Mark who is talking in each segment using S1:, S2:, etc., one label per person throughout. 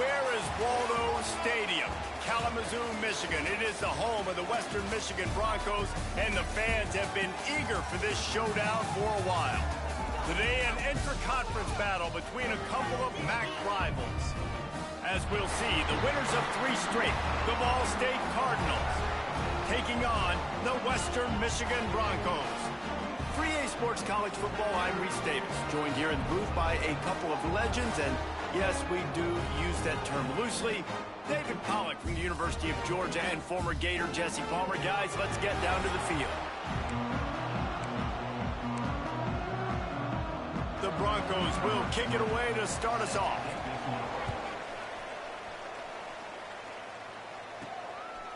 S1: Where is Waldo Stadium? Kalamazoo, Michigan. It is the home of the Western Michigan Broncos, and the fans have been eager for this showdown for a while. Today, an intra-conference battle between a couple of MAC rivals. As we'll see, the winners of 3 straight, the Ball State Cardinals, taking on the Western Michigan Broncos. For EA Sports College Football, I'm Reese Davis, joined here in the booth by a couple of legends, and yes, we do use that term loosely. David Pollack from the University of Georgia and former Gator Jesse Palmer. Guys, let's get down to the field. The Broncos will kick it away to start us off.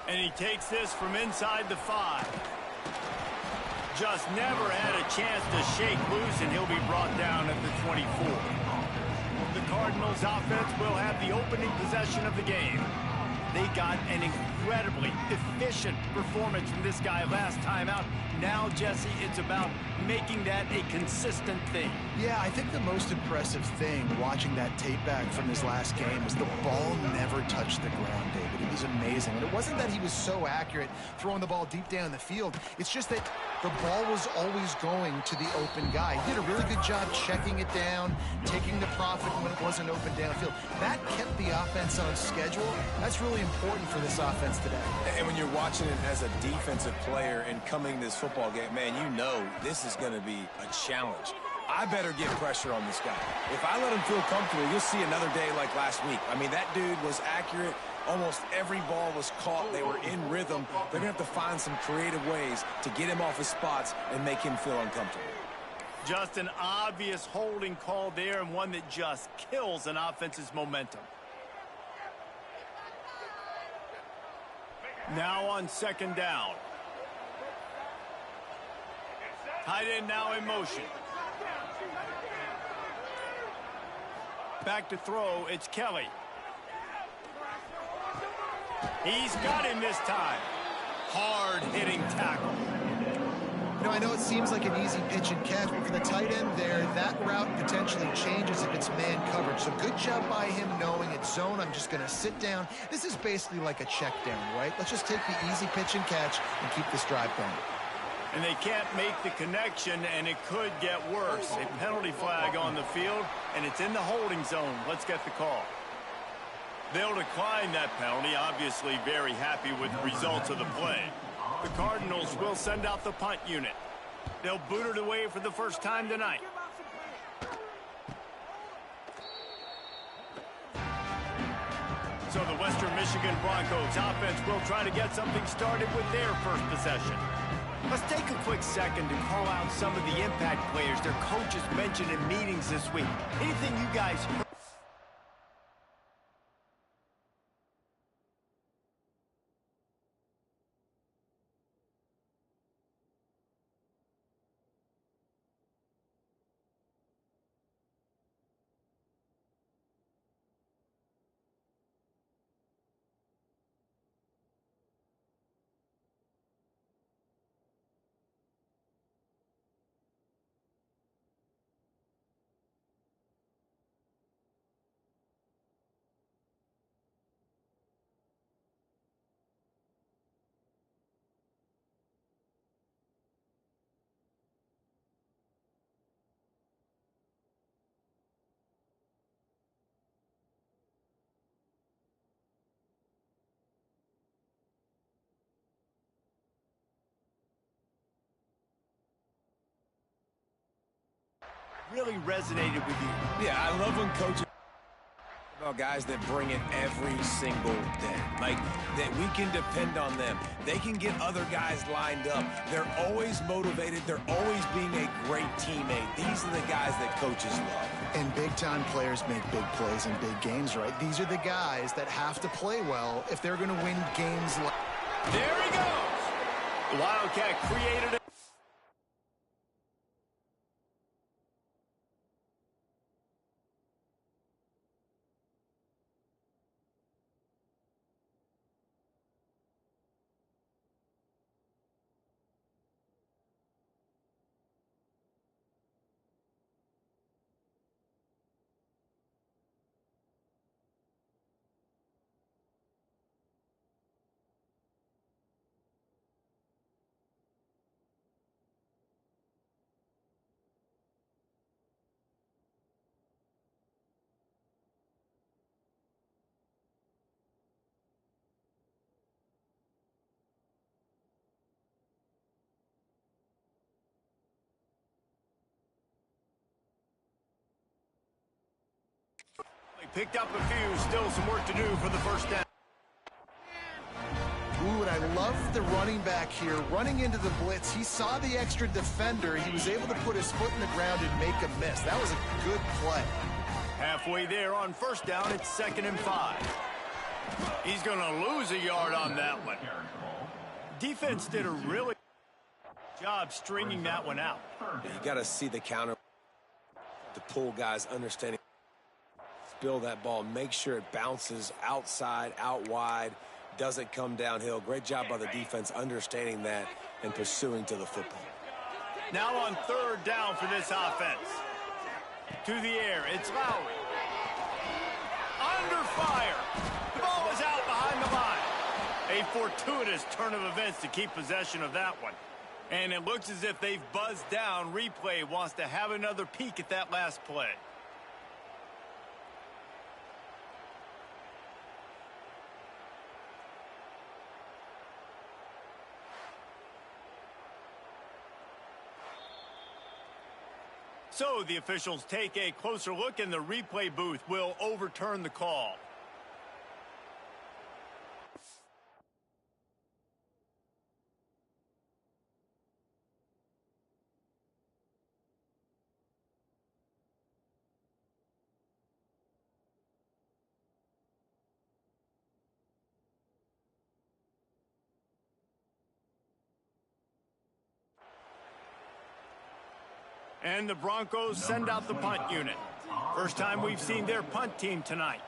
S1: And he takes this from inside the 5. Just never had a chance to shake loose, and he'll be brought down at the 24. The Cardinals offense will have the opening possession of the game. They got an incredibly efficient performance from this guy last time out. Now, Jesse, it's about making that a consistent thing.
S2: Yeah, I think the most impressive thing watching that tape back from his last game was the ball never touched the ground, David. It was amazing. And it wasn't that he was so accurate throwing the ball deep down the field. It's just that the ball was always going to the open guy. He did a really good job checking it down, taking the profit when it wasn't open downfield. That kept the offense on schedule. That's really important for this offense today.
S3: And when you're watching it as a defensive player and coming this football game, man, you know this is going to be a challenge. I better get pressure on this guy. If I let him feel comfortable, you'll see another day like last week. I mean, that dude was accurate. Almost every ball was caught. They were in rhythm. They're going to have to find some creative ways to get him off his spots and make him feel uncomfortable.
S1: Just an obvious holding call there, and one that just kills an offense's momentum. Now on second down. Tight end now in motion. Back to throw, it's Kelly. He's got him this time. Hard-hitting tackle.
S2: You know, I know it seems like an easy pitch and catch, but for the tight end there, that route potentially changes if it's man coverage. So good job by him knowing it's zone. I'm just going to sit down. This is basically like a check down, right? Let's just take the easy pitch and catch and keep this drive going.
S1: And they can't make the connection, and it could get worse. A penalty flag on the field, and it's in the holding zone. Let's get the call. They'll decline that penalty, obviously very happy with the results of the play. The Cardinals will send out the punt unit. They'll boot it away for the first time tonight. So the Western Michigan Broncos offense will try to get something started with their first possession. Let's take a quick second to call out some of the impact players their coaches mentioned in meetings this week. Anything you guys heard? Really resonated with you?
S3: Yeah, I love when coaches about guys that bring it every single day. Like, that we can depend on them. They can get other guys lined up. They're always motivated. They're always being a great teammate. These are the guys that coaches love.
S2: And big-time players make big plays in big games, right? These are the guys that have to play well if they're going to win games.
S1: There he goes. The Wildcat created it. picked up a few. Still some work to do for the first down.
S2: Ooh, and I love the running back here. Running into the blitz, he saw the extra defender. He was able to put his foot in the ground and make a miss. That was a good play.
S1: Halfway there on first down, it's 2nd and 5. He's going to lose a yard on that one. Defense did a really good job stringing that one out.
S3: You got to see the counter. The pull guys understanding. Spill that ball. Make sure it bounces outside, out wide. Doesn't come downhill. Great job by the defense understanding that and pursuing to the football.
S1: Now on 3rd down for this offense. To the air, it's Lowry. Under fire. The ball is out behind the line. A fortuitous turn of events to keep possession of that one. And it looks as if they've buzzed down. Replay wants to have another peek at that last play. So the officials take a closer look, and the replay booth will overturn the call. And the Broncos send out the punt unit. First time we've seen their punt team tonight.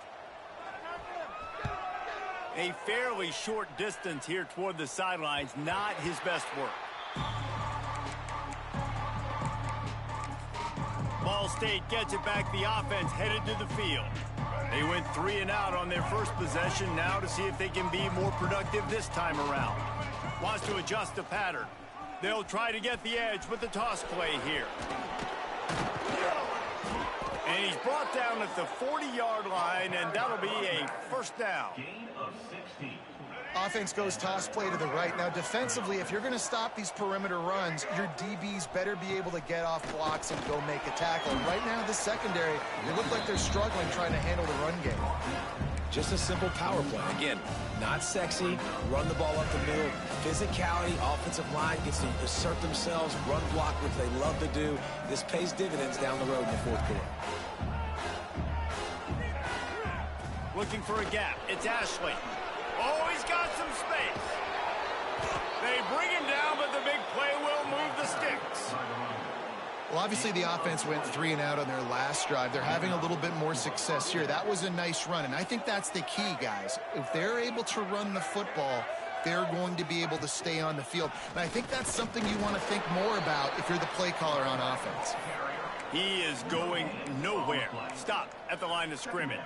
S1: A fairly short distance here toward the sidelines, not his best work. Ball State gets it back. The offense headed to the field. They went 3 and out on their first possession. Now to see if they can be more productive this time around. Wants to adjust the pattern. They'll try to get the edge with the toss play here. And he's brought down at the 40-yard line, and that'll be a first down.
S2: Offense goes toss play to the right. Now, defensively, if you're going to stop these perimeter runs, your DBs better be able to get off blocks and go make a tackle. Right now, the secondary, it look like they're struggling trying to handle the run game.
S3: Just a simple power play. Again, not sexy, run the ball up the middle. Physicality, offensive line gets to assert themselves, run block, which they love to do. This pays dividends down the road in the 4th quarter.
S1: Looking for a gap. It's Ashley. Oh, he's got some space. They bring him down, but the big play will move the sticks.
S2: Well, obviously the offense went 3 and out on their last drive. They're having a little bit more success here. That was a nice run, and I think that's the key, guys. If they're able to run the football, they're going to be able to stay on the field. And I think that's something you want to think more about if you're the play caller on offense.
S1: He is going nowhere. Stop at the line of scrimmage.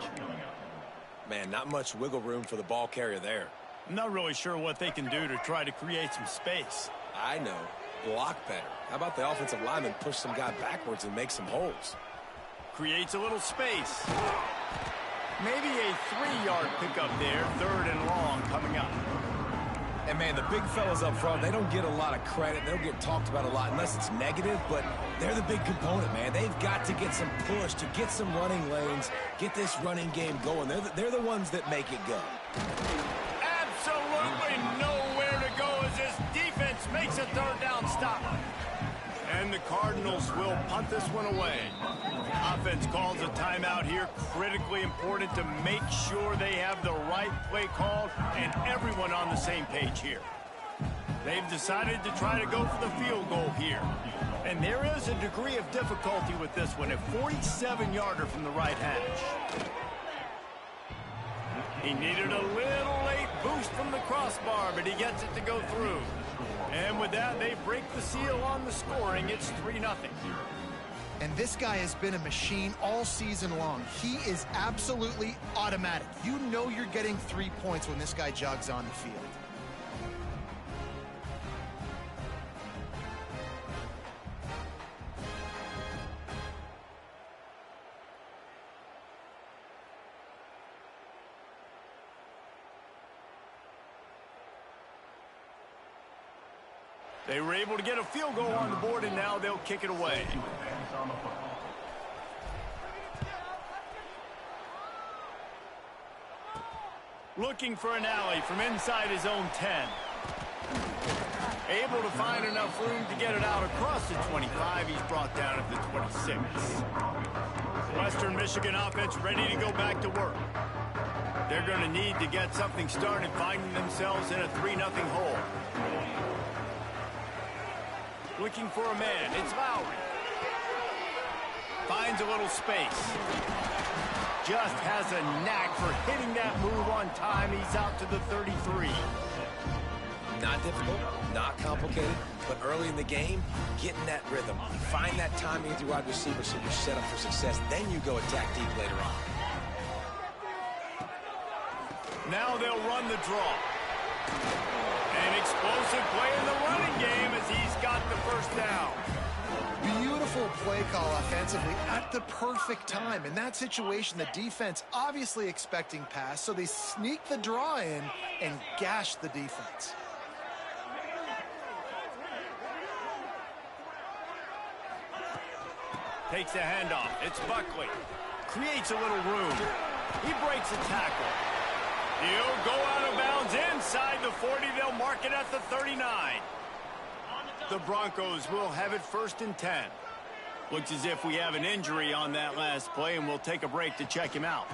S3: Man, not much wiggle room for the ball carrier there.
S1: I'm not really sure what they can do to try to create some space.
S3: I know. Block better. How about the offensive lineman push some guy backwards and make some holes?
S1: Creates a little space. Maybe a 3-yard pickup there. 3rd and long coming up.
S3: And, man, the big fellas up front, they don't get a lot of credit. They don't get talked about a lot unless it's negative, but they're the big component, man. They've got to get some push, to get some running lanes, get this running game going. They're the ones that make it go.
S1: Absolutely nowhere to go as this defense makes a 3rd down stop. And the Cardinals will punt this one away. Offense calls a timeout here. Critically important to make sure they have the right play called and everyone on the same page here. They've decided to try to go for the field goal here. And there is a degree of difficulty with this one. A 47-yarder from the right hash. He needed a little late boost from the crossbar, but he gets it to go through. And with that, they break the seal on the scoring. It's 3-0.
S2: And this guy has been a machine all season long. He is absolutely automatic. You know you're getting 3 points when this guy jogs on the field.
S1: They were able to get a field goal on the board, and now they'll kick it away. Looking for an alley from inside his own 10. Able to find enough room to get it out across the 25. He's brought down at the 26. Western Michigan offense ready to go back to work. They're going to need to get something started, finding themselves in a 3-0 hole. Looking for a man. It's Lowry. Finds a little space. Just has a knack for hitting that move on time. He's out to the 33.
S3: Not difficult, not complicated, but early in the game, getting that rhythm. Find that timing with your wide receiver so you're set up for success. Then you go attack deep later on.
S1: Now they'll run the draw. An explosive play in the running game as he's got the first down.
S2: Beautiful play call offensively at the perfect time. In that situation, the defense obviously expecting pass, so they sneak the draw in and gash the defense.
S1: Takes a handoff. It's Buckley. Creates a little room. He breaks a tackle. He'll go out of bounds inside the 40. They'll mark it at the 39. The Broncos will have it 1st and 10. Looks as if we have an injury on that last play, and we'll take a break to check him out.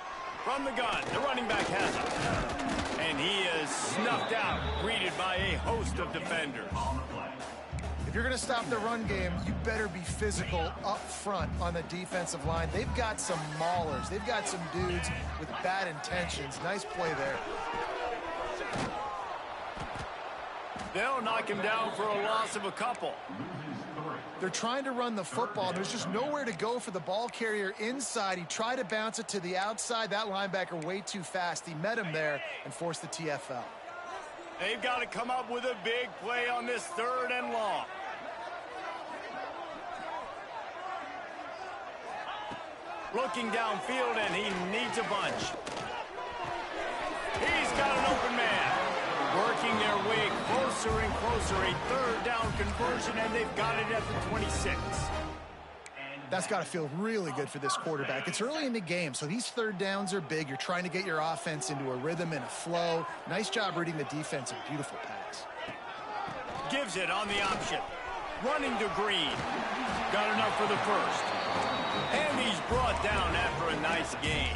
S1: From the gun, the running back has it. And he is snuffed out, greeted by a host of defenders.
S2: If you're going to stop the run game, you better be physical up front on the defensive line. They've got some maulers. They've got some dudes with bad intentions. Nice play there.
S1: They'll knock him down for a loss of a couple.
S2: They're trying to run the football. There's just nowhere to go for the ball carrier inside. He tried to bounce it to the outside. That linebacker way too fast. He met him there and forced the TFL.
S1: They've got to come up with a big play on this 3rd and long. Looking downfield, and he needs a bunch. He's got an open man. Working their way closer and closer. A 3rd down conversion, and they've got it at the 26.
S2: That's got to feel really good for this quarterback. It's early in the game, so these 3rd downs are big. You're trying to get your offense into a rhythm and a flow. Nice job reading the defense. A beautiful pass.
S1: Gives it on the option. Running to Green. Got enough for the 1st. And he's brought down after a nice game.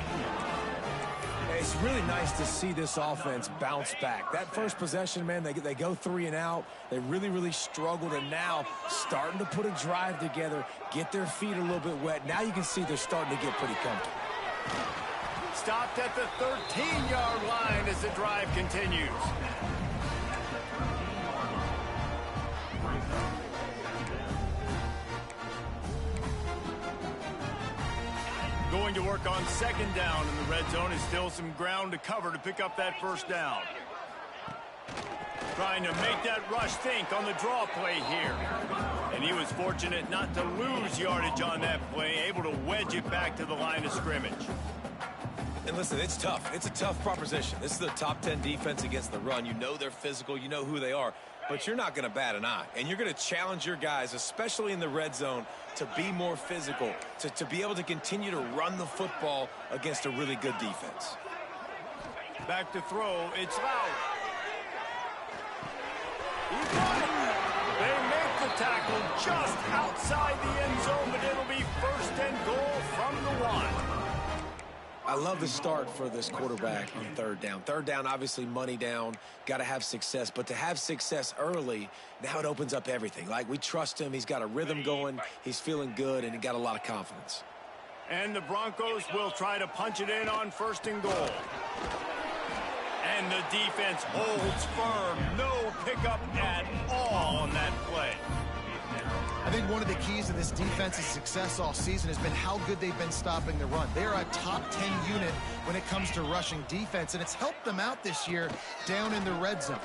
S3: It's really nice to see this offense bounce back. That first possession, man, they go 3 and out. They really struggled, and now starting to put a drive together, get their feet a little bit wet. Now you can see they're starting to get pretty comfortable.
S1: Stopped at the 13-yard line as the drive continues. Going to work on 2nd down in the red zone. Is still some ground to cover to pick up that 1st down. Trying to make that rush think on the draw play here. And he was fortunate not to lose yardage on that play, able to wedge it back to the line of scrimmage.
S3: And listen, it's tough. It's a tough proposition. This is the top 10 defense against the run. You know they're physical. You know who they are. But you're not going to bat an eye. And you're going to challenge your guys, especially in the red zone, to be more physical, to be able to continue to run the football against a really good defense.
S1: Back to throw. It's Lowry. He's got it. They make the tackle just outside the end zone, but it'll be 1st and goal from the 1.
S3: I love the start for this quarterback on 3rd down. 3rd down, obviously money down, got to have success. But to have success early, now it opens up everything. Like, we trust him. He's got a rhythm going. He's feeling good, and he got a lot of confidence.
S1: And the Broncos will try to punch it in on 1st and goal. And the defense holds firm. No pickup at all on that play.
S2: I think one of the keys to this defense's success all season has been how good they've been stopping the run. They're a top 10 unit when it comes to rushing defense, and it's helped them out this year down in the red zone.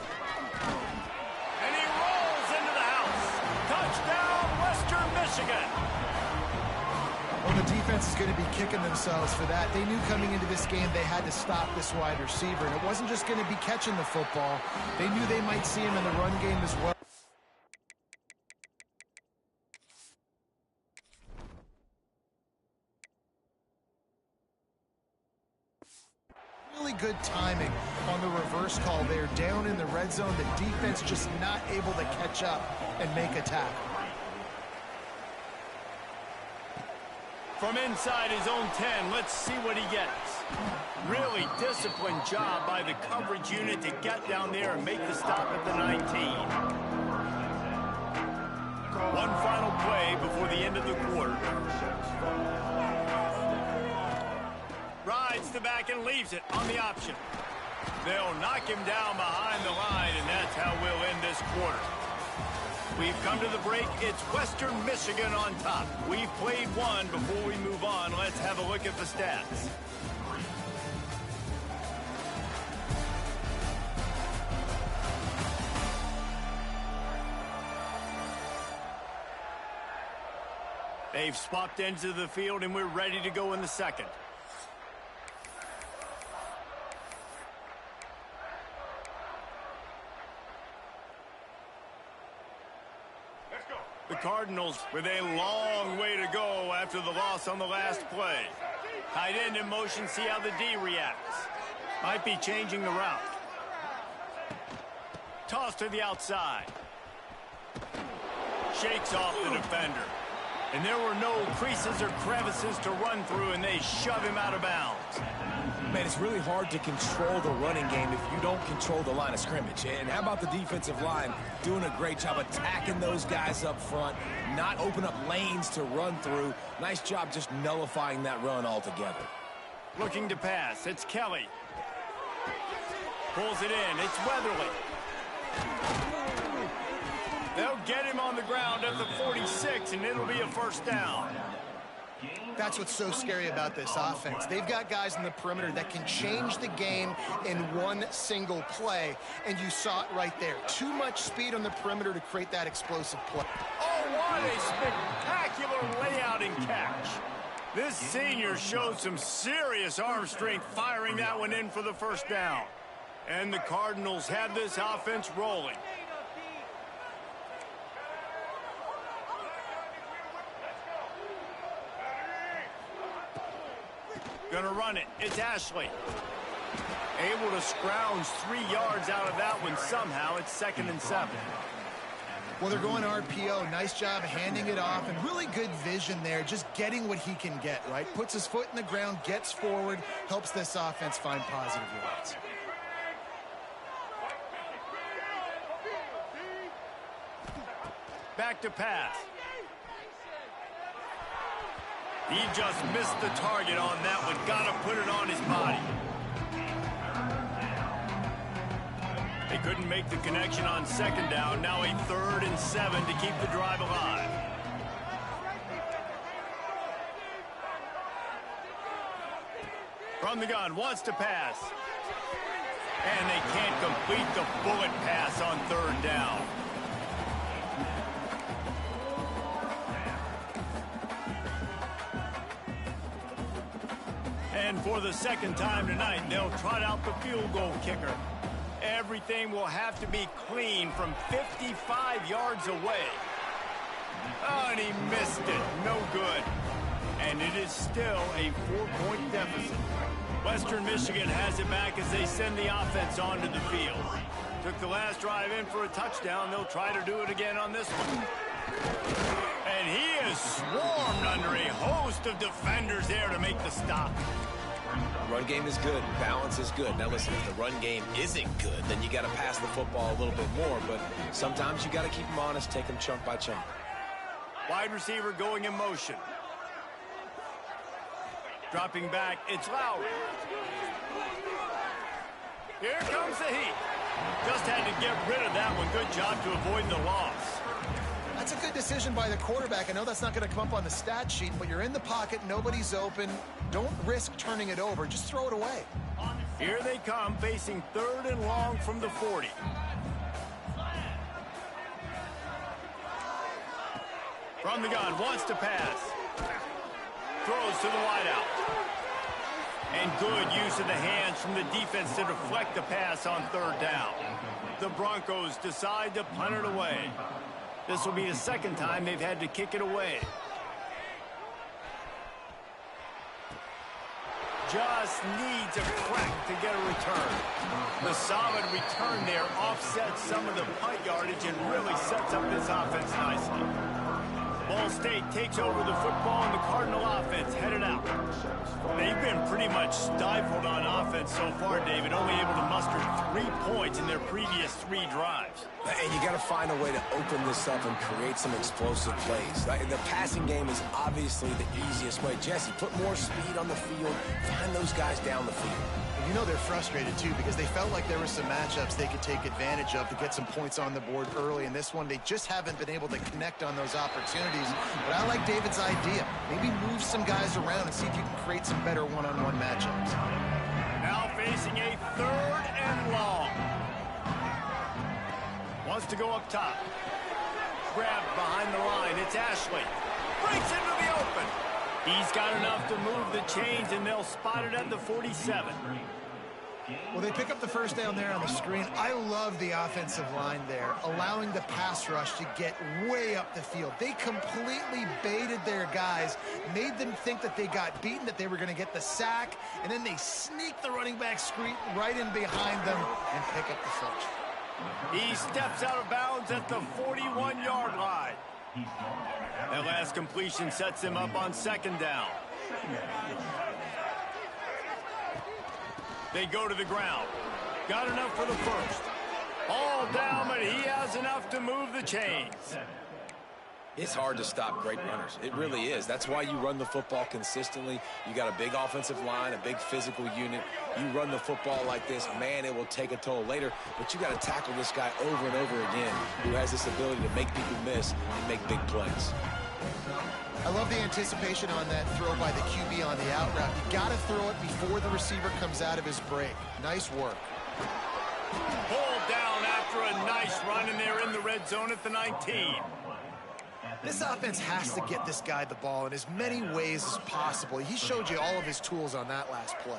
S1: And he rolls into the house. Touchdown, Western Michigan.
S2: Well, the defense is going to be kicking themselves for that. They knew coming into this game they had to stop this wide receiver, and it wasn't just going to be catching the football. They knew they might see him in the run game as well. Really good timing on the reverse call there. Down in the red zone, the defense just not able to catch up and make a tackle.
S1: From inside his own 10, let's see what he gets. Really disciplined job by the coverage unit to get down there and make the stop at the 19. One final play before the end of the quarter. Rides the back and leaves it on the option. They'll knock him down behind the line, and that's how we'll end this quarter. We've come to the break. It's Western Michigan on top. We've played one. Before we move on, let's have a look at the stats. They've swapped ends of the field, and we're ready to go in the second. The Cardinals with a long way to go after the loss on the last play. Tight end in motion, see how the D reacts. Might be changing the route. Toss to the outside. Shakes off the defender. And there were no creases or crevices to run through, and they shove him out of bounds.
S3: Man, it's really hard to control the running game if you don't control the line of scrimmage. And how about the defensive line doing a great job attacking those guys up front, not open up lanes to run through. Nice job just nullifying that run altogether.
S1: Looking to pass, it's Kelly. Pulls it in, it's Weatherly. They'll get him on the ground at the 46, and it'll be a first down.
S2: That's what's so scary about this offense. They've got guys in the perimeter that can change the game in one single play, and you saw it right there. Too much speed on the perimeter to create that explosive play.
S1: Oh, what a spectacular layout and catch. This senior showed some serious arm strength firing that one in for the first down. And the Cardinals have this offense rolling. Gonna run it. It's Ashley. Able to scrounge 3 yards out of that one somehow. It's 2nd and 7.
S2: Well, they're going RPO. Nice job handing it off, and really good vision there, just getting what he can get, right? Puts his foot in the ground, gets forward, helps this offense find positive yards.
S1: Back to pass. He just missed the target on that one. Got to put it on his body. They couldn't make the connection on 2nd down. Now a 3rd and 7 to keep the drive alive. From the gun, wants to pass. And they can't complete the bullet pass on 3rd down. And for the 2nd time tonight, they'll trot out the field goal kicker. Everything will have to be clean from 55 yards away. Oh, and he missed it. No good. And it is still a 4-point deficit. Western Michigan has it back as they send the offense onto the field. Took the last drive in for a touchdown. They'll try to do it again on this one. And he is swarmed under a host of defenders there to make the stop.
S3: Run game is good. Balance is good. Now listen, if the run game isn't good, then you got to pass the football a little bit more. But sometimes you got to keep them honest, take them chunk by chunk.
S1: Wide receiver going in motion. Dropping back, it's Lowry. Here comes the heat. Just had to get rid of that one. Good job to avoid the loss.
S2: That's a good decision by the quarterback. I know that's not going to come up on the stat sheet, but you're in the pocket, nobody's open. Don't risk turning it over. Just throw it away.
S1: Here they come, facing 3rd and long from the 40. From the gun, wants to pass. Throws to the wideout. And good use of the hands from the defense to deflect the pass on 3rd down. The Broncos decide to punt it away. This will be the 2nd time they've had to kick it away. just needs a crack to get a return. The solid return there offsets some of the punt yardage and really sets up this offense nicely. Ball State takes over the football, and the Cardinal offense headed out. They've been pretty much stifled on offense so far, David, only able to muster 3 points in their previous 3 drives.
S3: And you got to find a way to open this up and create some explosive plays. The passing game is obviously the easiest way. Jesse, put more speed on the field. Find those guys down the field.
S2: You know they're frustrated, too, because they felt like there were some matchups they could take advantage of to get some points on the board early. In this one, they just haven't been able to connect on those opportunities. But I like David's idea. Maybe move some guys around and see if you can create some better one-on-one matchups.
S1: Now facing a 3rd and long. Wants to go up top. Grabbed behind the line. It's Ashley. Breaks into the open. He's got enough to move the chains, and they'll spot it at the 47.
S2: Well, they pick up the first down there on the screen. I love the offensive line there, allowing the pass rush to get way up the field. They completely baited their guys, made them think that they got beaten, that they were going to get the sack, and then they sneak the running back screen right in behind them and pick up the first.
S1: He steps out of bounds at the 41-yard line. That last completion sets him up on 2nd down. They go to the ground. Got enough for the first. All down, but he has enough to move the chains.
S3: It's hard to stop great runners. It really is. That's why you run the football consistently. You got a big offensive line, a big physical unit. You run the football like this, man, it will take a toll later. But you got to tackle this guy over and over again who has this ability to make people miss and make big plays.
S2: I love the anticipation on that throw by the QB on the out route. You got to throw it before the receiver comes out of his break. Nice work.
S1: Pulled down after a nice run, and they're in the red zone at the 19.
S2: This offense has to get this guy the ball in as many ways as possible. He showed you all of his tools on that last play.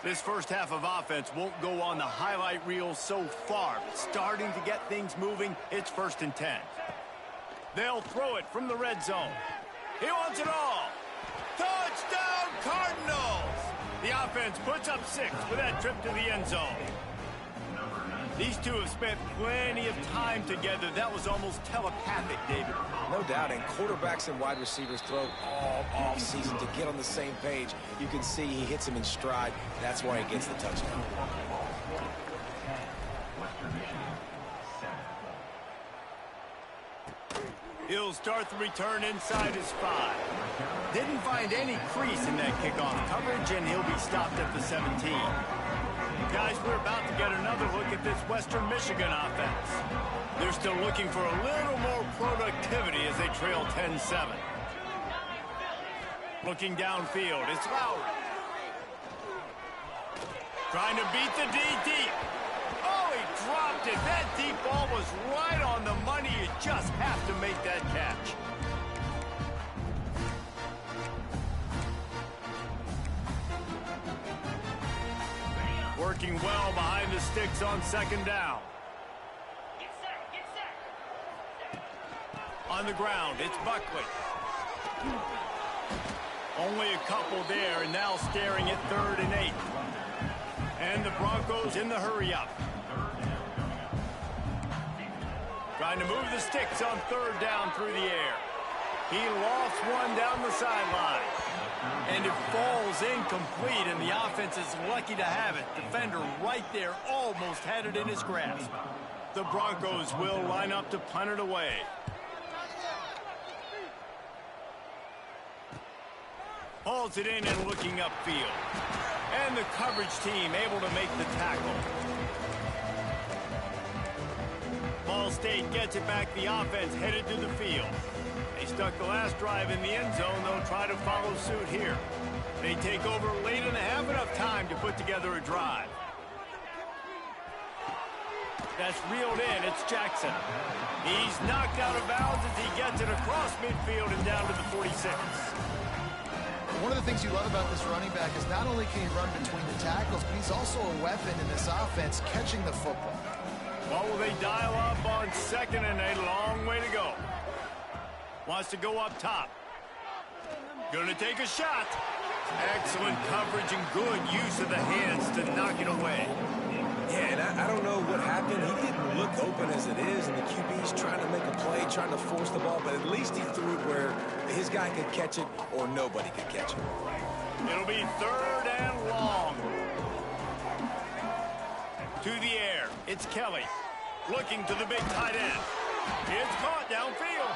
S1: This first half of offense won't go on the highlight reel so far, but starting to get things moving, it's 1st and 10. They'll throw it from the red zone. He wants it all. Touchdown, Cardinals! The offense puts up 6 for that trip to the end zone. These two have spent plenty of time together. That was almost telepathic, David.
S3: No doubt, and quarterbacks and wide receivers throw all off season to get on the same page. You can see he hits him in stride. That's why he gets the touchdown.
S1: He'll start the return inside his 5. Didn't find any crease in that kickoff coverage, and he'll be stopped at the 17. Guys, we're about to get another look at this Western Michigan offense. They're still looking for a little more productivity as they trail 10-7. Looking downfield, it's Lowry. Trying to beat the DT. Oh, he dropped it. That deep ball was right on the money. You just have to make that catch. Working well behind the sticks on 2nd down. On the ground, it's Buckley. Only a couple there, and now staring at 3rd and 8. And the Broncos in the hurry-up. Trying to move the sticks on 3rd down through the air. He lofts one down the sideline. And it falls incomplete, and the offense is lucky to have it. Defender right there almost had it in his grasp. The Broncos will line up to punt it away. Hauls it in and looking upfield. And the coverage team able to make the tackle. Ball State gets it back. The offense headed to the field. They stuck the last drive in the end zone. They'll try to follow suit here. They take over late and have enough time to put together a drive. That's reeled in. It's Jackson. He's knocked out of bounds as he gets it across midfield and down to the 46.
S2: One of the things you love about this running back is not only can he run between the tackles, but he's also a weapon in this offense catching the football.
S1: What will they dial up on 2nd and a long way to go? Wants to go up top. Gonna take a shot. Excellent coverage and good use of the hands to knock it away.
S3: Yeah, and I don't know what happened. He didn't look open as it is, and the QB's trying to make a play, trying to force the ball, but at least he threw it where his guy could catch it or nobody could catch it.
S1: It'll be 3rd and long. To the air, it's Kelly. Looking to the big tight end. It's caught downfield.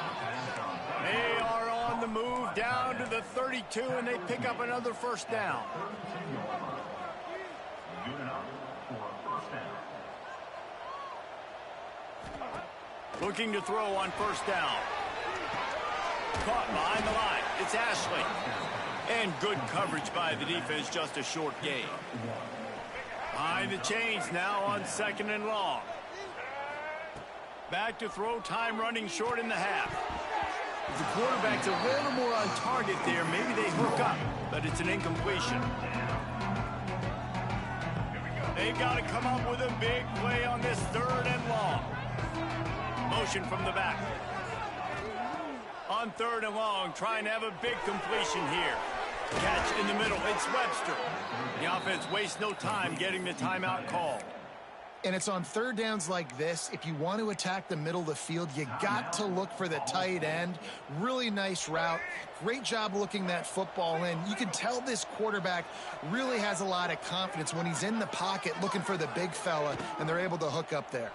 S1: They are on the move down to the 32, and they pick up another 1st down. Looking to throw on 1st down. Caught behind the line. It's Ashley. And good coverage by the defense, just a short gain. Behind the chains now on 2nd and long. Back to throw, time running short in the half. If the quarterback's a little more on target there, maybe they hook up, but it's an incompletion. They've got to come up with a big play on this 3rd and long. Motion from the back. On 3rd and long, trying to have a big completion here. Catch in the middle, it's Webster. The offense wastes no time getting the timeout called.
S2: And it's on 3rd downs like this. If you want to attack the middle of the field, you got to look for the tight end. Really nice route. Great job looking that football in. You can tell this quarterback really has a lot of confidence when he's in the pocket looking for the big fella, and they're able to hook up there.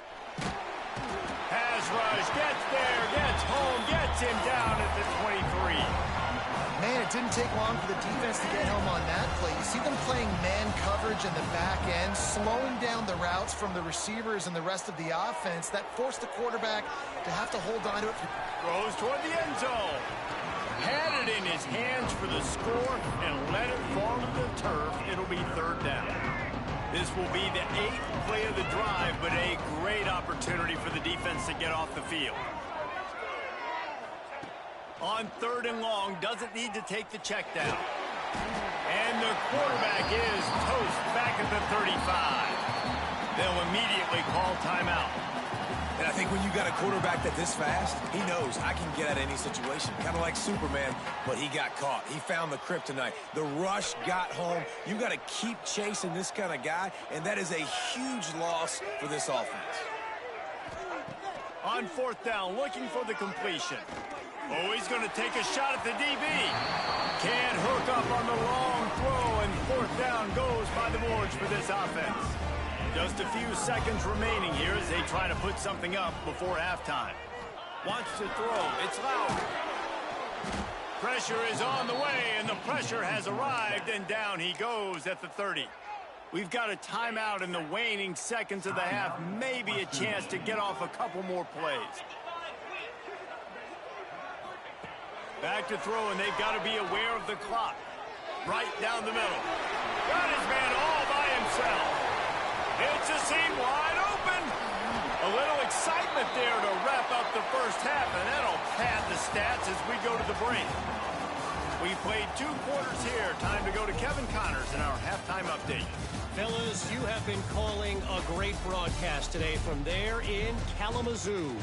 S1: Pass rush, gets there, gets home, gets him down at the 23.
S2: Man, it didn't take long for the defense to get home on that play. You see them playing man coverage in the back end, slowing down the routes from the receivers and the rest of the offense. That forced the quarterback to have to hold on to it.
S1: Throws toward the end zone. Had it in his hands for the score and let it fall to the turf. It'll be 3rd down. This will be the 8th play of the drive, but a great opportunity for the defense to get off the field. On 3rd and long, doesn't need to take the check down. And the quarterback is toast back at the 35. They'll immediately call timeout.
S3: And I think when you got a quarterback that this fast, he knows I can get at any situation. Kind of like Superman, but he got caught. He found the kryptonite. The rush got home. You got to keep chasing this kind of guy, and that is a huge loss for this offense.
S1: On 4th down, looking for the completion. Oh, he's going to take a shot at the DB. Can't hook up on the long throw, and 4th down goes by the boards for this offense. Just a few seconds remaining here as they try to put something up before halftime. Wants to throw. It's Lowry. Pressure is on the way, and the pressure has arrived, and down he goes at the 30. We've got a timeout in the waning seconds of the half. Maybe a chance to get off a couple more plays. Back to throw, and they've got to be aware of the clock. Right down the middle. Got his man all by himself. It's a seam wide open. A little excitement there to wrap up the 1st half, and that'll pad the stats as we go to the break. We played 2 quarters here. Time to go to Kevin Connors in our halftime update.
S4: Fellas, you have been calling a great broadcast today from there in Kalamazoo.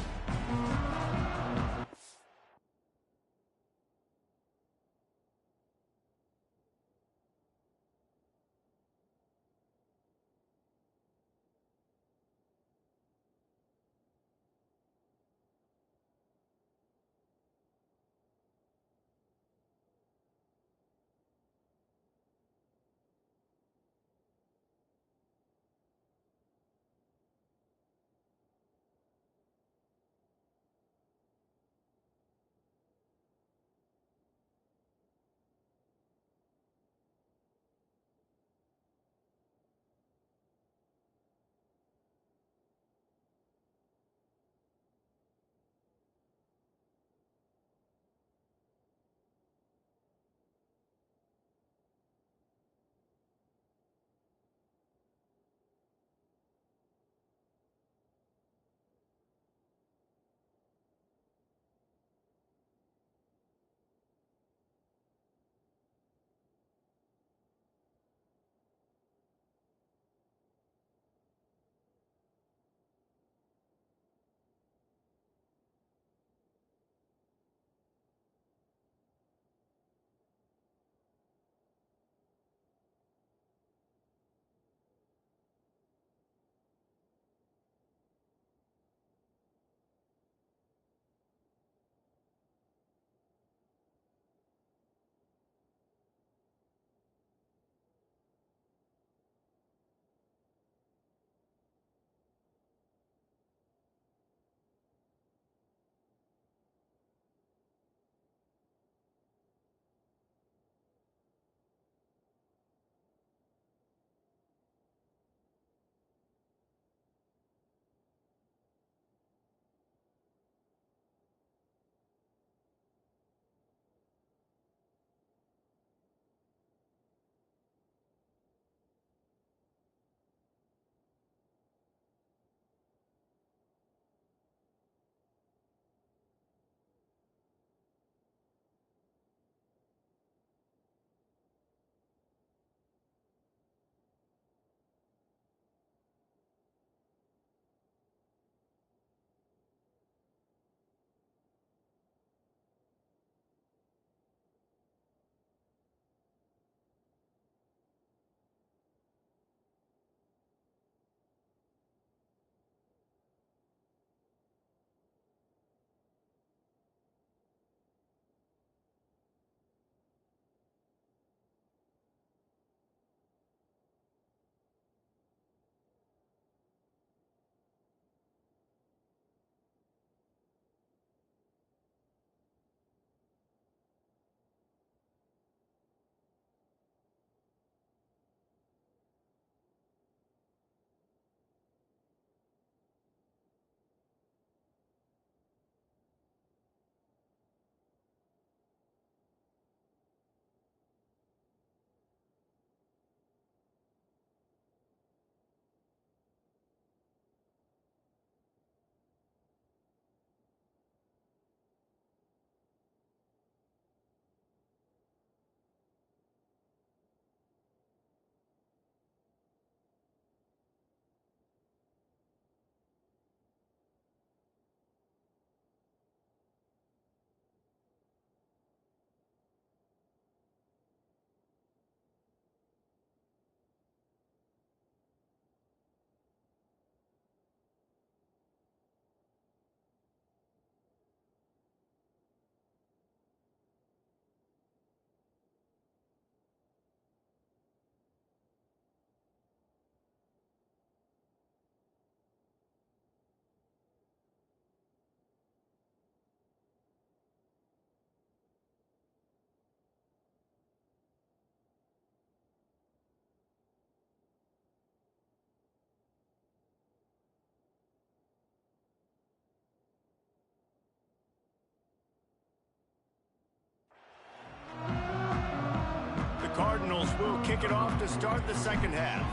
S1: will kick it off to start the second half.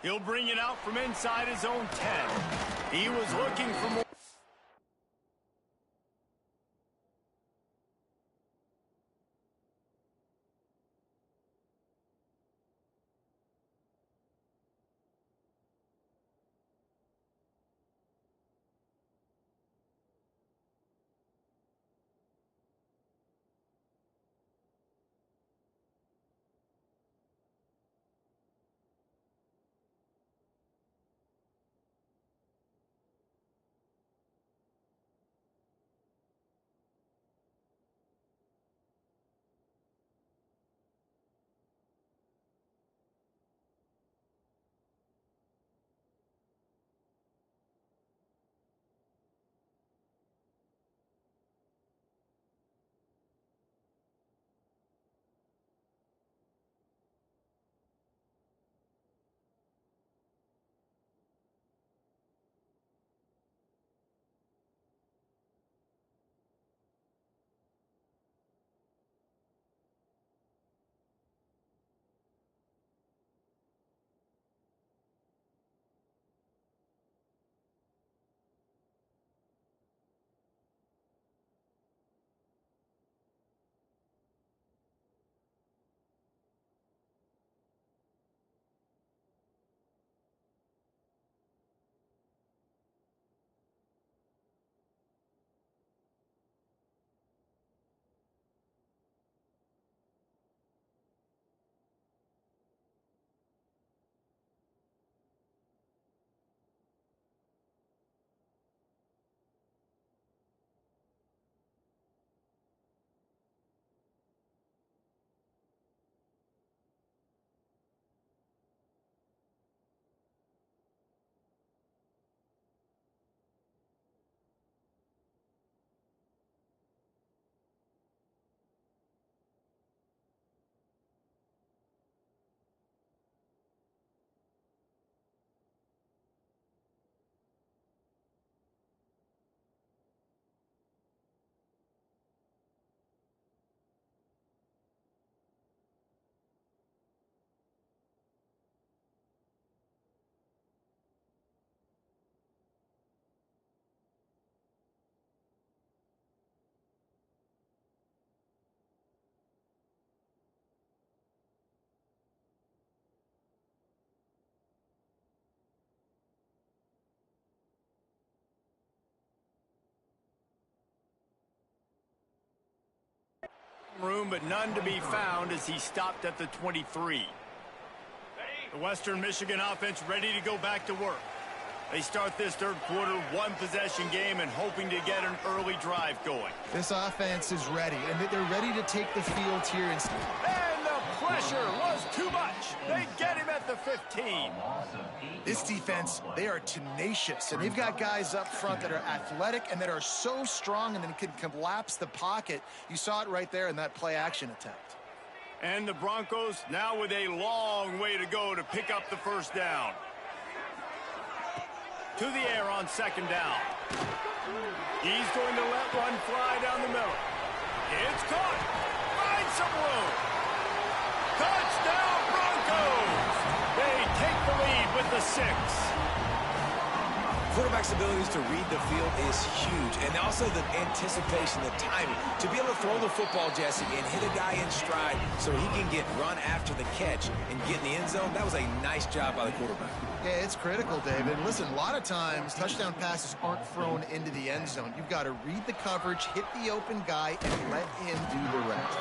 S1: He'll bring it out from inside his own 10. He was looking for more. Room, but none to be found as he stopped at the 23. The Western Michigan offense ready to go back to work. They start this third quarter, one-possession game, and hoping to get an early drive going.
S2: This offense is ready, and they're ready to take the field here.
S1: And the pressure was too much. They get him at the 15.
S2: This defense, they are tenacious, and they've got guys up front that are athletic and that are so strong and then can collapse the pocket. You saw it right there in that play-action attempt.
S1: And the Broncos now with a long way to go to pick up the first down. To the air on second down. He's going to let one fly down the middle. It's caught. Finds some room. Touchdown Broncos. They take the lead with the 6.
S3: Quarterback's abilities to read the field is huge, and also the anticipation, the timing. To be able to throw the football, Jesse, and hit a guy in stride so he can get run after the catch and get in the end zone, that was a nice job by the quarterback.
S2: Yeah, it's critical, David. Listen, a lot of times touchdown passes aren't thrown into the end zone. You've got to read the coverage, hit the open guy, and let him do the rest.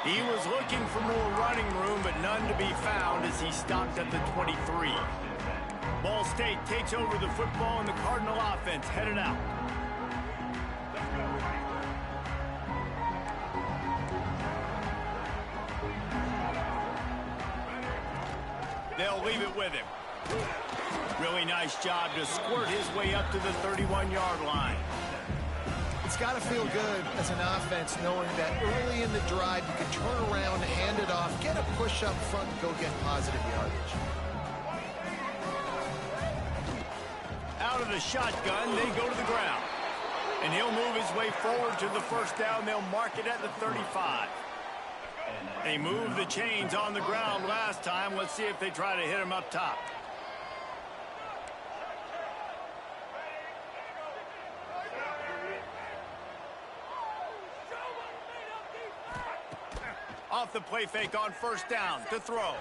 S1: He was looking for more running room, but none to be found as he stopped at the 23. Ball State takes over the football, and the Cardinal offense headed out. They'll leave it with him. Really nice job to squirt his way up to the 31-yard line.
S2: It's got to feel good as an offense knowing that early in the drive you can turn around, hand it off, get a push up front, and go get positive yardage.
S1: Out of the shotgun, they go to the ground. And he'll move his way forward to the first down. They'll mark it at the 35. They moved the chains on the ground last time. Let's see if they try to hit him up top. Off the play fake on first down to throw.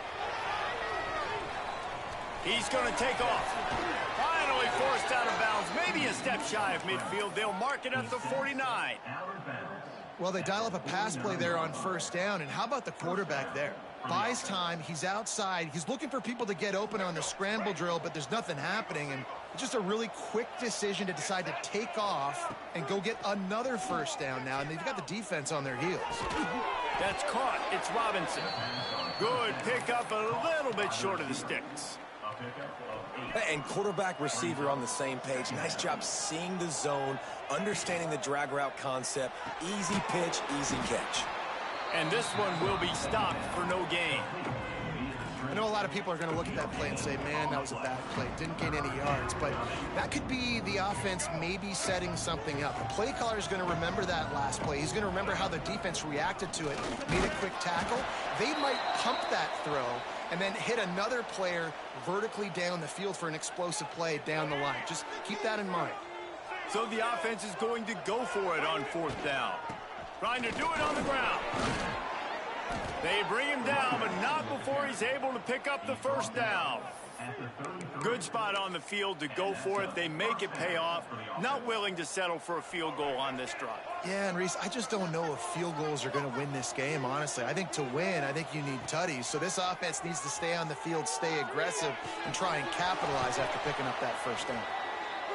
S1: He's going to take off. Finally forced out of bounds. Maybe a step shy of midfield. They'll mark it at the 49.
S2: Well, they dial up a pass play there on first down, and how about the quarterback there? Buys time, he's outside, he's looking for people to get open on the scramble drill, but there's nothing happening, and it's just a really quick decision to decide to take off and go get another first down now, and they've got the defense on their heels.
S1: That's caught. It's Robinson. Good pickup, a little bit short of the sticks.
S3: And quarterback receiver on the same page. Nice job seeing the zone, understanding the drag route concept. Easy pitch, easy catch.
S1: And this one will be stopped for no gain.
S2: I know a lot of people are going to look at that play and say, man, that was a bad play. Didn't gain any yards. But that could be the offense maybe setting something up. The play caller is going to remember that last play. He's going to remember how the defense reacted to it, made a quick tackle. They might pump that throw and then hit another player vertically down the field for an explosive play down the line. Just keep that in mind.
S1: So the offense is going to go for it on fourth down. Trying to do it on the ground. They bring him down, but not before he's able to pick up the first down. Good spot on the field to go for it. They make it pay off. Not willing to settle for a field goal on this drive.
S2: Yeah, and Reese, I just don't know if field goals are going to win this game, honestly. I think to win, I think you need tutties. So this offense needs to stay on the field, stay aggressive, and try and capitalize after picking up that first down.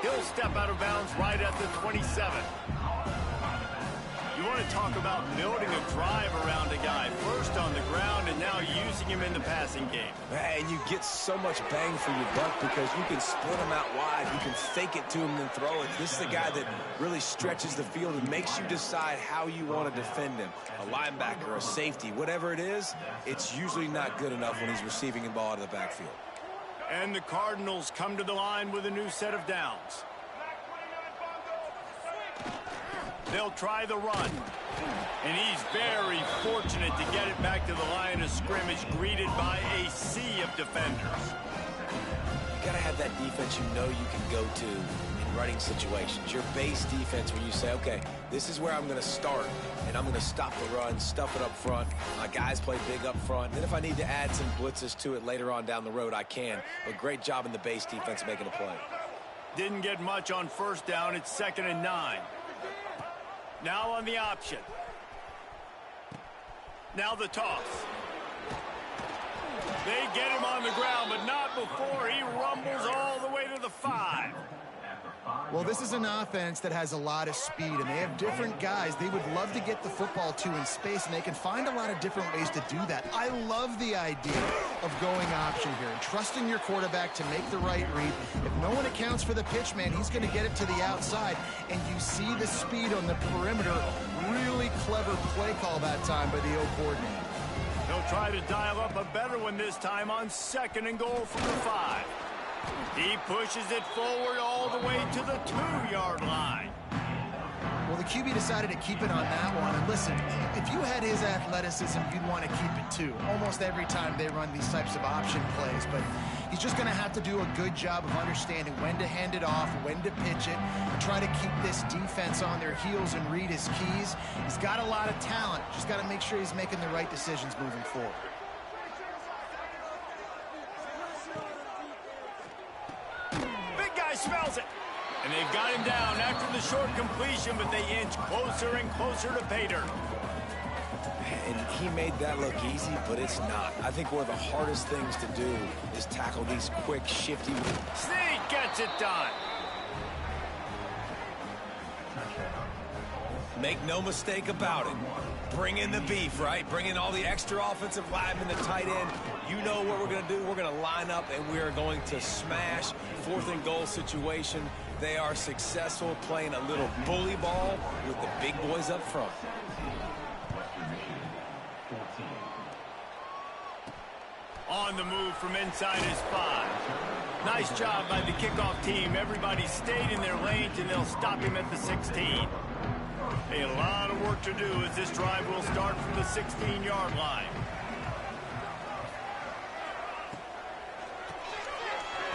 S1: He'll step out of bounds right at the 27. You want to talk about building a drive around a guy. First on the ground and now using him in the passing game.
S3: And you get so much bang for your buck because you can split him out wide. You can fake it to him and throw it. This is the guy that really stretches the field and makes you decide how you want to defend him. A linebacker, a safety, whatever it is, it's usually not good enough when he's receiving the ball out of the backfield.
S1: And the Cardinals come to the line with a new set of downs. They'll try the run. And he's very fortunate to get it back to the line of scrimmage, greeted by a sea of defenders.
S3: You got to have that defense you know you can go to in running situations. Your base defense where you say, okay, this is where I'm going to start, and I'm going to stop the run, stuff it up front. My guys play big up front. Then if I need to add some blitzes to it later on down the road, I can. But great job in the base defense making a play.
S1: Didn't get much on first down. It's 2nd and 9. Now on the option. Now the toss. They get him on the ground, but not before he rumbles all the way to the 5.
S2: Well, this is an offense that has a lot of speed, and they have different guys they would love to get the football to in space, and they can find a lot of different ways to do that. I love the idea of going option here and trusting your quarterback to make the right read. If no one accounts for the pitch man, he's going to get it to the outside, and you see the speed on the perimeter. Really clever play call that time by the O coordinator.
S1: They'll try to dial up a better one this time on 2nd and goal from the 5. He pushes it forward all the way to the 2-yard line.
S2: Well, the QB decided to keep it on that one. And listen, if you had his athleticism, you'd want to keep it too. Almost every time they run these types of option plays. But he's just going to have to do a good job of understanding when to hand it off, when to pitch it, and try to keep this defense on their heels and read his keys. He's got a lot of talent. Just got to make sure he's making the right decisions moving forward.
S1: Smells it. And they've got him down after the short completion, but they inch closer and closer to pay dirt.
S3: And he made that look easy, but it's not. I think one of the hardest things to do is tackle these quick, shifty.
S1: Snead gets it done.
S3: Make no mistake about it. Bring in the beef, right? Bring in all the extra offensive linemen, the tight end. You know what we're going to do. We're going to line up, and we are going to smash 4th and goal situation. They are successful playing a little bully ball with the big boys up front.
S1: On the move from inside his 5. Nice job by the kickoff team. Everybody stayed in their lanes, and they'll stop him at the 16. A lot of work to do as this drive will start from the 16-yard line.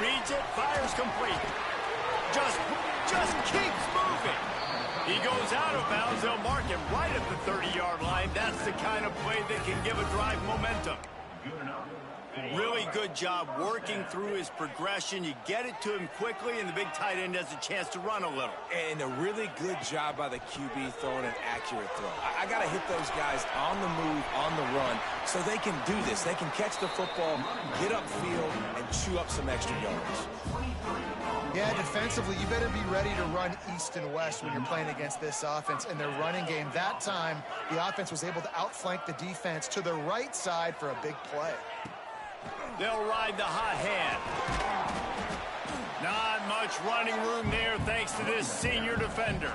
S1: Reads it, fires complete. Just keeps moving. He goes out of bounds. They'll mark him right at the 30-yard line. That's the kind of play that can give a drive momentum. Really good job working through his progression. You get it to him quickly, and the big tight end has a chance to run a little.
S3: And a really good job by the QB throwing an accurate throw. I got to hit those guys on the move, on the run, so they can do this. They can catch the football, get upfield, and chew up some extra yards.
S2: Yeah, defensively, you better be ready to run east and west when you're playing against this offense and their running game. That time, the offense was able to outflank the defense to the right side for a big play.
S1: They'll ride the hot hand. Not much running room there thanks to this senior defender.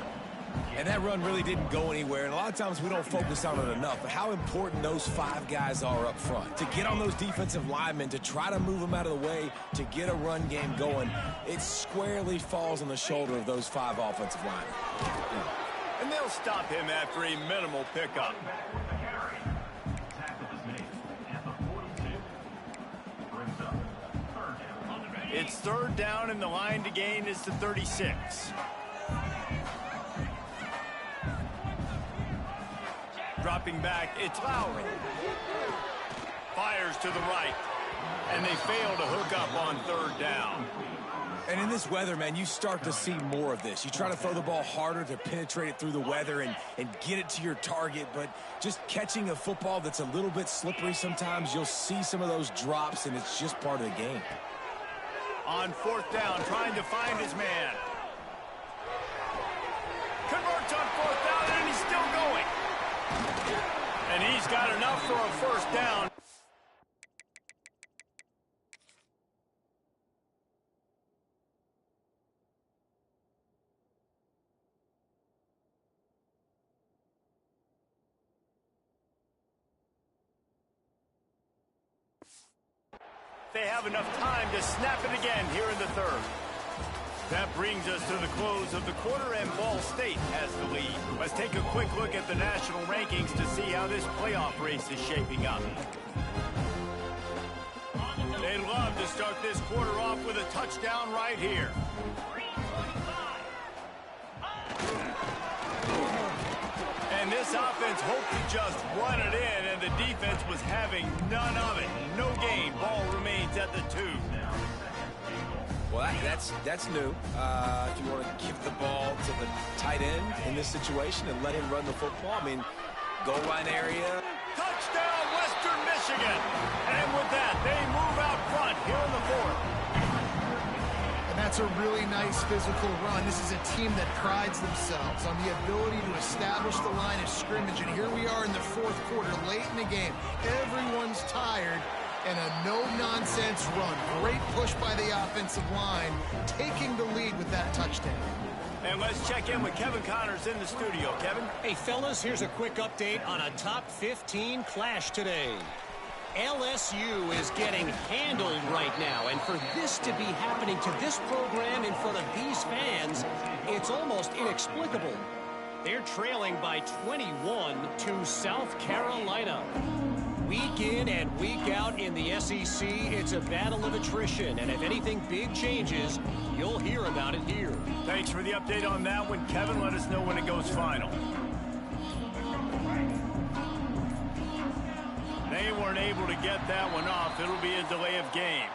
S3: And that run really didn't go anywhere, and a lot of times we don't focus on it enough, but how important those 5 guys are up front. To get on those defensive linemen, to try to move them out of the way, to get a run game going, it squarely falls on the shoulder of those 5 offensive linemen.
S1: And they'll stop him after a minimal pickup. It's third down, and the line to gain is to 36. Dropping back, it's Lowry. Fires to the right, and they fail to hook up on third down.
S3: And in this weather, man, you start to see more of this. You try to throw the ball harder to penetrate it through the weather and get it to your target, but just catching a football that's a little bit slippery sometimes, you'll see some of those drops, and it's just part of the game.
S1: On fourth down, trying to find his man. Converts on fourth down, and he's still going. And he's got enough for a first down. They have enough time to snap it again here in the third. That brings us to the close of the quarter, and Ball State has the lead. Let's take a quick look at the national rankings to see how this playoff race is shaping up. They'd love to start this quarter off with a touchdown right here. And this offense hoped to just run it in, and the defense was having none of it. No gain. Ball remains at the 2.
S3: Well, that's new. If you want to give the ball to the tight end in this situation and let him run the football, I mean, goal line area.
S1: Touchdown, Western Michigan. And with that, they move out front here in the fourth.
S2: And that's a really nice physical run. This is a team that prides themselves on the ability to establish the line of scrimmage. And here we are in the fourth quarter, late in the game. Everyone's tired. And a no-nonsense run. Great push by the offensive line, taking the lead with that touchdown.
S1: And let's check in with Kevin Connors in the studio. Kevin?
S4: Hey, fellas, here's a quick update on a top 15 clash today. LSU is getting handled right now, and for this to be happening to this program in front of these fans, it's almost inexplicable. They're trailing by 21 to South Carolina. Week in and week out in the SEC, it's a battle of attrition, and if anything big changes, you'll hear about it here.
S1: Thanks for the update on that one, Kevin. Let us know when it goes final. They weren't able to get that one off. It'll be a delay of game.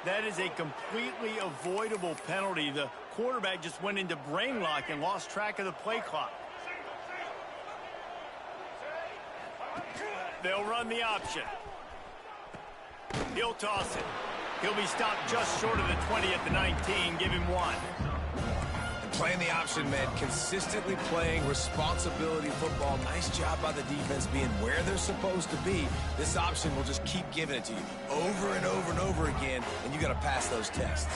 S1: That is a completely avoidable penalty. The quarterback just went into brain lock and lost track of the play clock. They'll run the option. He'll toss it. He'll be stopped just short of the 20 at the 19. Give him 1.
S3: Playing the option meant consistently playing responsibility football. Nice job by the defense being where they're supposed to be. This option will just keep giving it to you over and over and over again, and you got to pass those tests.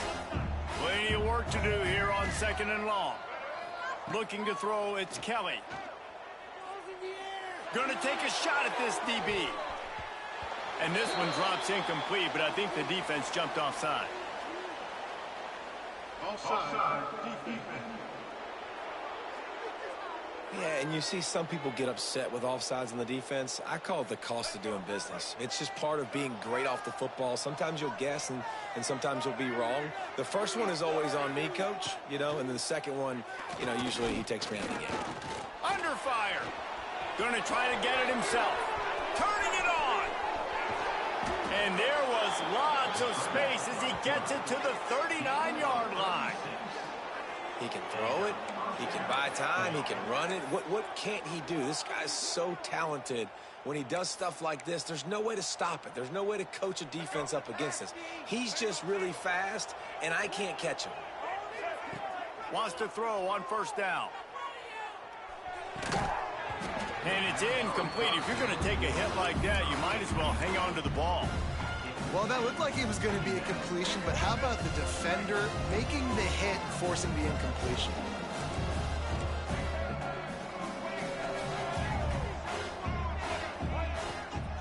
S1: Plenty of work to do here on 2nd and long. Looking to throw, it's Kelly. Gonna take a shot at this DB. And this one drops incomplete, but I think the defense jumped offside.
S5: Offside. Defense.
S3: Yeah, and you see some people get upset with offsides on the defense. I call it the cost of doing business. It's just part of being great off the football. Sometimes you'll guess, and sometimes you'll be wrong. The first one is always on me, Coach, and then the second one, usually he takes me out of the game.
S1: Under fire. Gonna try to get it himself. Turning it on. And there was lots of space as he gets it to the 39-yard line.
S3: He can throw it. He can buy time. He can run it. What can't he do? This guy's so talented. When he does stuff like this, there's no way to stop it. There's no way to coach a defense up against this. He's just really fast, and I can't catch him.
S1: Wants to throw on first down. And it's incomplete. If you're going to take a hit like that, you might as well hang on to the ball.
S2: Well, that looked like it was going to be a completion, but how about the defender making the hit and forcing the incompletion?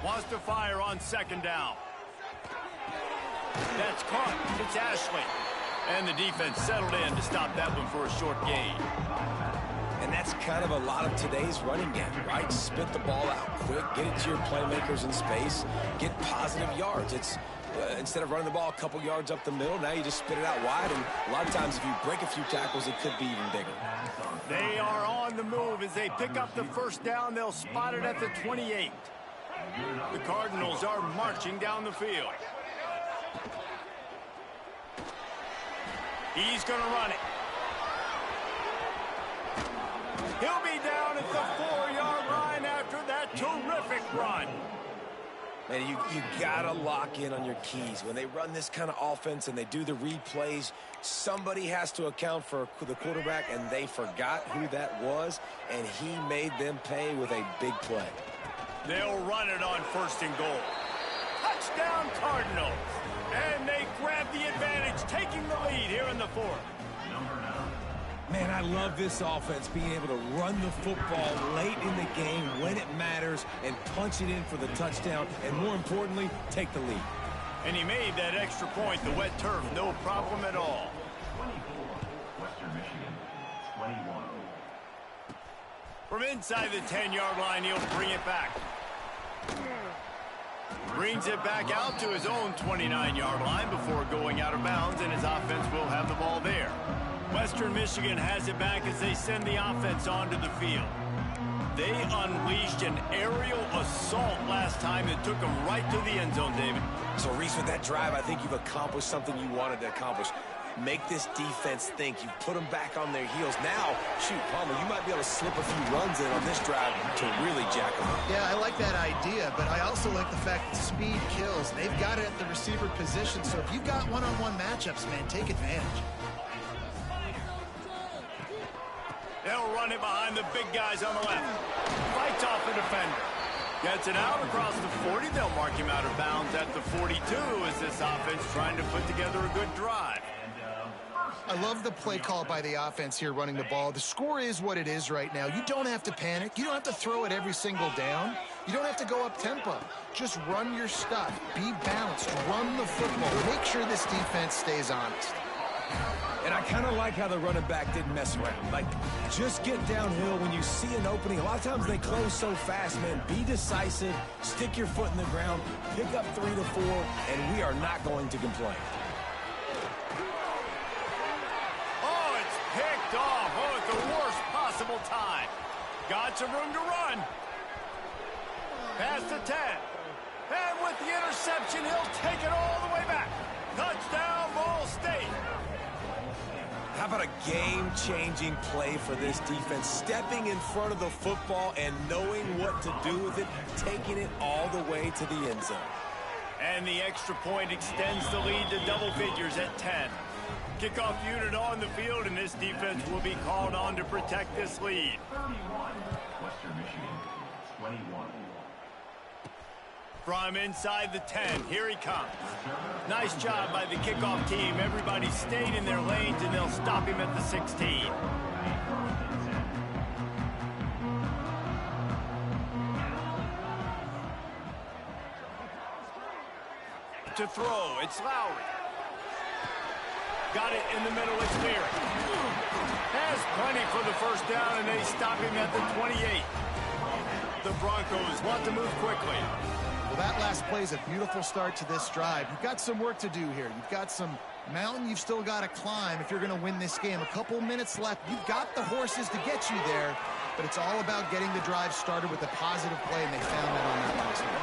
S1: Wants to fire on second down. That's caught. It's Ashley. And the defense settled in to stop that one for a short gain.
S3: And that's kind of a lot of today's running game, right? Spit the ball out quick, get it to your playmakers in space, get positive yards. It's instead of running the ball a couple yards up the middle, now you just spit it out wide, and a lot of times if you break a few tackles, it could be even bigger.
S1: They are on the move as they pick up the first down. They'll spot it at the 28. The Cardinals are marching down the field. He's going to run it. He'll be down at the 4-yard line after that terrific run.
S3: Man, you got to lock in on your keys. When they run this kind of offense and they do the replays, somebody has to account for the quarterback, and they forgot who that was, and he made them pay with a big play.
S1: They'll run it on first and goal. Touchdown, Cardinals. And they grab the advantage, taking the lead here in the fourth.
S3: Man, I love this offense, being able to run the football late in the game when it matters and punch it in for the touchdown, and more importantly, take the lead.
S1: And he made that extra point, the wet turf, no problem at all.
S5: 24, Western Michigan, 21.
S1: From inside the 10-yard line, he'll bring it back. Brings it back out to his own 29-yard line before going out of bounds, and his offense will have the ball there. Western Michigan has it back as they send the offense onto the field. They unleashed an aerial assault last time that took them right to the end zone, David.
S3: So, Reese, with that drive, I think you've accomplished something you wanted to accomplish. Make this defense think. You put them back on their heels. Now, shoot, Palmer, you might be able to slip a few runs in on this drive to really jack them up.
S2: Yeah, I like that idea, but I also like the fact that speed kills. They've got it at the receiver position, so if you've got one-on-one matchups, man, take advantage.
S1: They'll run it behind the big guys on the left. Fights off the defender. Gets it out across the 40. They'll mark him out of bounds at the 42 as this offense trying to put together a good drive.
S2: I love the play call by the offense here running the ball. The score is what it is right now. You don't have to panic. You don't have to throw it every single down. You don't have to go up tempo. Just run your stuff. Be balanced. Run the football. Make sure this defense stays honest.
S3: And I kind of like how the running back didn't mess around. Like, just get downhill when you see an opening. A lot of times they close so fast, man. Be decisive. Stick your foot in the ground. Pick up 3 to 4, and we are not going to complain.
S1: Oh, it's picked off. Oh, at the worst possible time. Got some room to run. Past the 10. And with the interception, he'll take it all the way back. Touchdown, Ball State.
S3: How about a game-changing play for this defense? Stepping in front of the football and knowing what to do with it, taking it all the way to the end zone.
S1: And the extra point extends the lead to double figures at 10. Kickoff unit on the field, and this defense will be called on to protect this lead.
S5: 31, Western Michigan, 21.
S1: From inside the 10, here he comes. Nice job by the kickoff team. Everybody stayed in their lanes, and they'll stop him at the 16. to throw. It's Lowry. Got it in the middle. It's Leary. Has plenty for the first down, and they stop him at the 28. The Broncos want to move quickly.
S2: Well, that last play is a beautiful start to this drive. You've got some work to do here. You've got some mountain you've still got to climb if you're going to win this game. A couple minutes left. You've got the horses to get you there, but it's all about getting the drive started with a positive play, and they found that on that last one.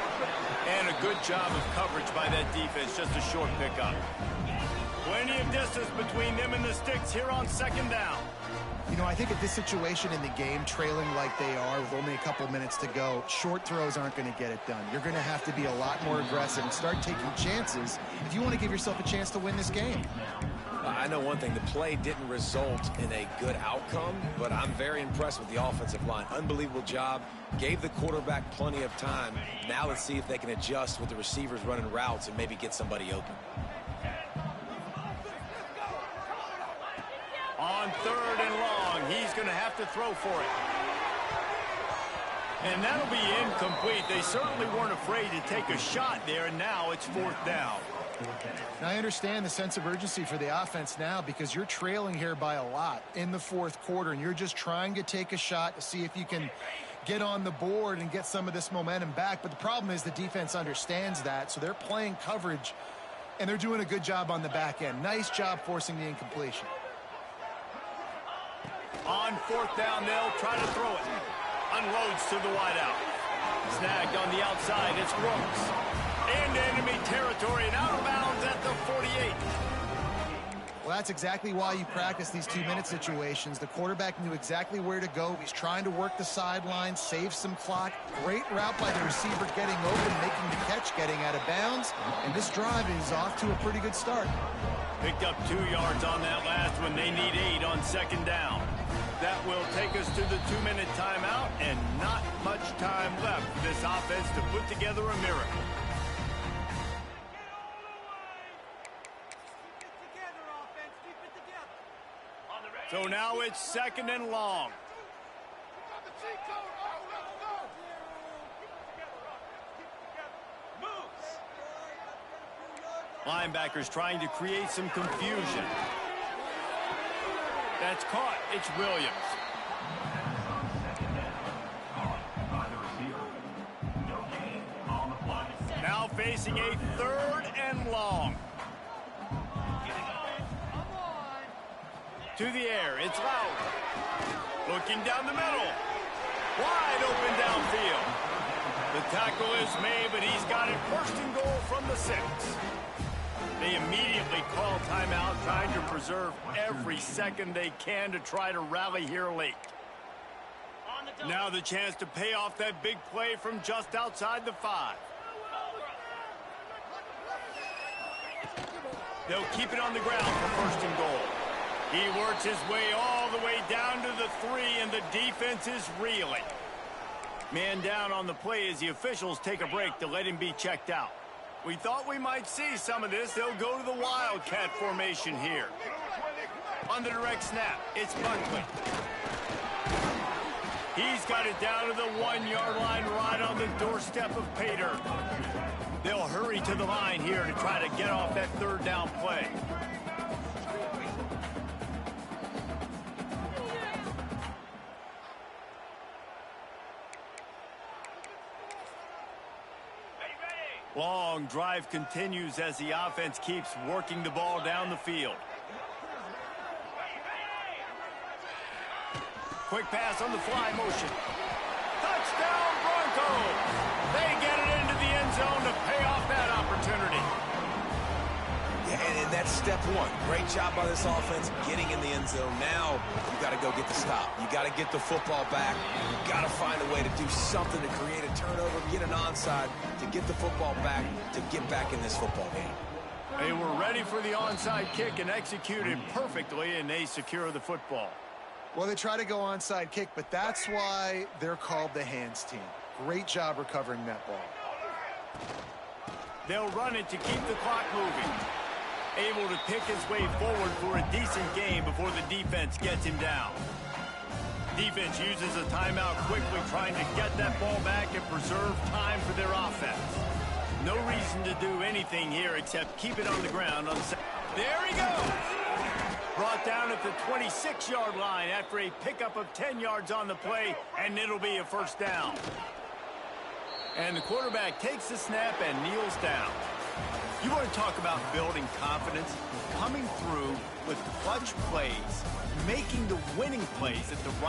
S1: And a good job of coverage by that defense. Just a short pickup. Plenty of distance between them and the sticks here on second down.
S2: You know, I think at this situation in the game, trailing like they are with only a couple minutes to go, short throws aren't going to get it done. You're going to have to be a lot more aggressive and start taking chances if you want to give yourself a chance to win this game.
S3: I know one thing, the play didn't result in a good outcome, but I'm very impressed with the offensive line. Unbelievable job. Gave the quarterback plenty of time. Now let's see if they can adjust with the receivers running routes and maybe get somebody open.
S1: On third and long, he's going to have to throw for it. And that'll be incomplete. They certainly weren't afraid to take a shot there, and now it's fourth down.
S2: Now, I understand the sense of urgency for the offense now because you're trailing here by a lot in the fourth quarter, and you're just trying to take a shot to see if you can get on the board and get some of this momentum back. But the problem is the defense understands that, so they're playing coverage, and they're doing a good job on the back end. Nice job forcing the incompletion.
S1: On fourth down, they'll try to throw it. Unloads to the wideout. Snagged on the outside, it's Brooks. Into enemy territory and out of bounds at the 48.
S2: Well, that's exactly why you practice these 2-minute situations. The quarterback knew exactly where to go. He's trying to work the sideline, save some clock. Great route by the receiver getting open, making the catch, getting out of bounds. And this drive is off to a pretty good start.
S1: Picked up 2 yards on that last one. They need 8 on second down. That will take us to the 2-minute timeout, and not much time left for this offense to put together a miracle. So now it's second and long. Linebackers trying to create some confusion. That's caught. It's Williams. Now facing a third and long. To the air, it's Lowry. Looking down the middle. Wide open downfield. The tackle is made, but he's got it first and goal from the 6. They immediately call timeout, trying to preserve every second they can to try to rally here late. Now the chance to pay off that big play from just outside the 5. They'll keep it on the ground for first and goal. He works his way all the way down to the 3, and the defense is reeling. Man down on the play as the officials take a break to let him be checked out. We thought we might see some of this. They'll go to the Wildcat formation here. On the direct snap, it's Buckley. He's got it down to the 1-yard line right on the doorstep of Pater. They'll hurry to the line here to try to get off that third down play. Long drive continues as the offense keeps working the ball down the field. Quick pass on the fly motion. Touchdown Broncos! They get it into the end zone to pay off that opportunity.
S3: Yeah, and that's step 1. Great job by this offense getting in the end zone. Now you got to go get the stop. You got to get the football back. You got to find a way to do something to create a turnover, get an onside, to get the football back, to get back in this football game.
S1: They were ready for the onside kick and executed perfectly, and they secure the football.
S2: Well, they try to go onside kick, but that's why they're called the hands team. Great job recovering that ball.
S1: They'll run it to keep the clock moving. Able to pick his way forward for a decent game before the defense gets him down. Defense uses a timeout quickly, trying to get that ball back and preserve time for their offense. No reason to do anything here except keep it on the ground. There he goes. Brought down at the 26-yard line after a pickup of 10 yards on the play, and it'll be a first down. And the quarterback takes the snap and kneels down. You want to talk about building confidence? Coming through with clutch plays, making the winning plays at the right